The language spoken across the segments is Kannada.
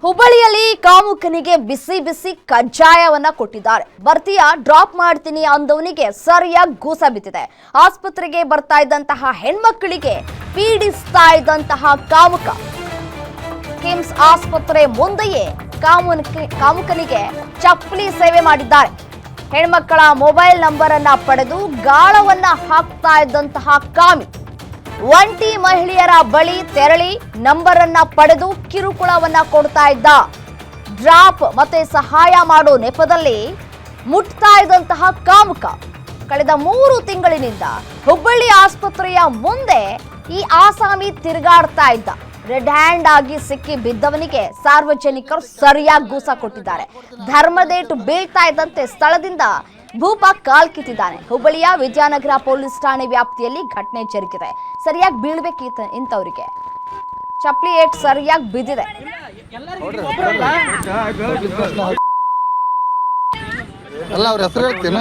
ಹುಬ್ಬಳ್ಳಿಯಲ್ಲಿ ಕಾಮುಕನಿಗೆ ಬಿಸಿ ಬಿಸಿ ಕಜ್ಜಾಯವನ್ನ ಕೊಟ್ಟಿದ್ದಾರೆ. ಬರ್ತೀಯಾ ಡ್ರಾಪ್ ಮಾಡ್ತೀನಿ ಅಂದವನಿಗೆ ಸರಿಯಾಗಿ ಗೂಸ ಬಿದ್ದಿದೆ. ಆಸ್ಪತ್ರೆಗೆ ಬರ್ತಾ ಇದ್ದಂತಹ ಹೆಣ್ಮಕ್ಕಳಿಗೆ ಪೀಡಿಸ್ತಾ ಇದ್ದಂತಹ ಕಾಮುಕ ಕಿಮ್ಸ್ ಆಸ್ಪತ್ರೆ ಮುಂದೆಯೇ ಕಾಮುಕನಿಗೆ ಚಪ್ಪಲಿ ಸೇವೆ ಮಾಡಿದ್ದಾರೆ. ಹೆಣ್ಮಕ್ಕಳ ಮೊಬೈಲ್ ನಂಬರ್ ಅನ್ನ ಪಡೆದು ಗಾಳವನ್ನ ಹಾಕ್ತಾ ಇದ್ದಂತಹ ಕಾಮಿ ಒಂಟಿ ಮಹಿಳೆಯರ ಬಳಿ ತೆರಳಿ ನಂಬರ್ ಅನ್ನ ಪಡೆದು ಕಿರುಕುಳವನ್ನ ಕೊಡ್ತಾ ಇದ್ದ. ಡ್ರಾಪ್ ಮತ್ತೆ ಸಹಾಯ ಮಾಡೋ ನೆಪದಲ್ಲಿ ಮುಟ್ತಾ ಇದ್ದಂತಹ ಕಾಮುಕ ಕಳೆದ 3 ತಿಂಗಳಿನಿಂದ ಹುಬ್ಬಳ್ಳಿ ಆಸ್ಪತ್ರೆಯ ಮುಂದೆ ಈ ಆಸಾಮಿ ತಿರುಗಾಡ್ತಾ ಇದ್ದ. ರೆಡ್ ಹ್ಯಾಂಡ್ ಆಗಿ ಸಿಕ್ಕಿ ಬಿದ್ದವನಿಗೆ ಸಾರ್ವಜನಿಕರು ಸರಿಯಾಗಿ ಗೂಸ ಕೊಟ್ಟಿದ್ದಾರೆ. ಧರ್ಮದೇಟು ಬೀಳ್ತಾ ಇದ್ದಂತೆ ಸ್ಥಳದಿಂದ ಭೂಪ ಕಾಲ್ಕಿತ್ತಿದ್ದಾನೆ. ಹುಬ್ಬಳ್ಳಿಯ ವಿದ್ಯಾನಗರ ಪೊಲೀಸ್ ಠಾಣೆ ವ್ಯಾಪ್ತಿಯಲ್ಲಿ ಘಟನೆ ಜರುಗಿದೆ. ಸರಿಯಾಗಿ ಬೀಳ್ಬೇಕಿತ್ತು ಇಂಥವ್ರಿಗೆ ಚಪ್ಪಲಿ ಏಟ್ ಸರಿಯಾಗಿ ಬಿದ್ದಿದೆ. ಅಲ್ಲ ಅವ್ರ ಹೆಸರು ಹೇಳ್ತೀನ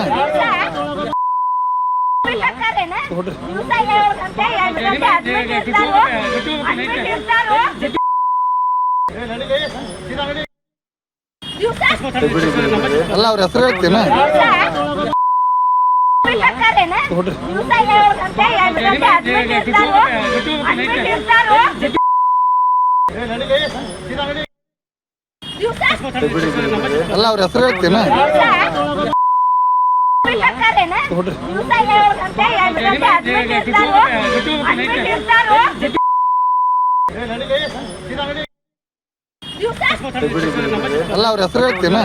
ಅಲ್ಲ ಅವ್ರ ಹೆಸರು ಹೇಳ್ತೀನ ಅಲ್ಲ ಅವ್ರ ಹೆಸರು ಹೇಳ್ತೀನ ಅಲ್ಲ ಅವ್ರ ಹೆಸರು ಹೇಳ್ತೀನ